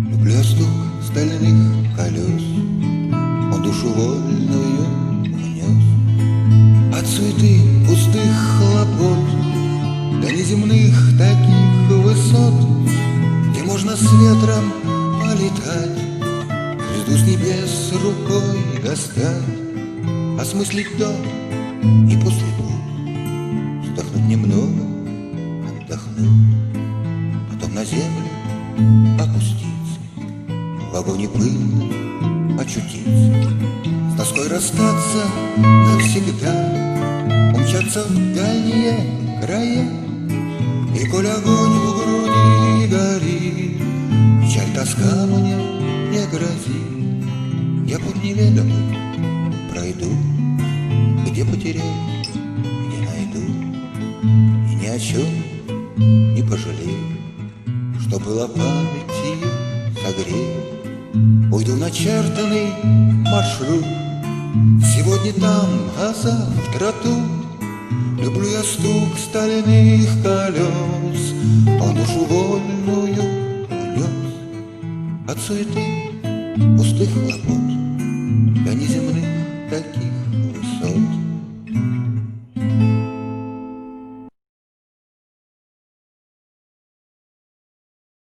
Люблю стук стальных колес, он душу вольную унес. От суеты пустых хлопот до неземных таких высот, где можно с ветром полетать, звезду с небес рукой достать, осмыслить до и после буд, вздохнуть немного, отдохнуть, потом на землю опуститься, в вагоне пыльно очутиться, с тоской расстаться навсегда, умчаться в дальние края. И коль огонь в груди горит, печаль, тоска мне не грозит, я путь неведомый пройду, где потеряю, где найду, и ни о чем не пожалею, что было памятью согрею. Уйду в начертанный маршрут, сегодня там, а завтра тут. Люблю я стук стальных колес, он душу вольную унес. От суеты пустых хлопот до неземных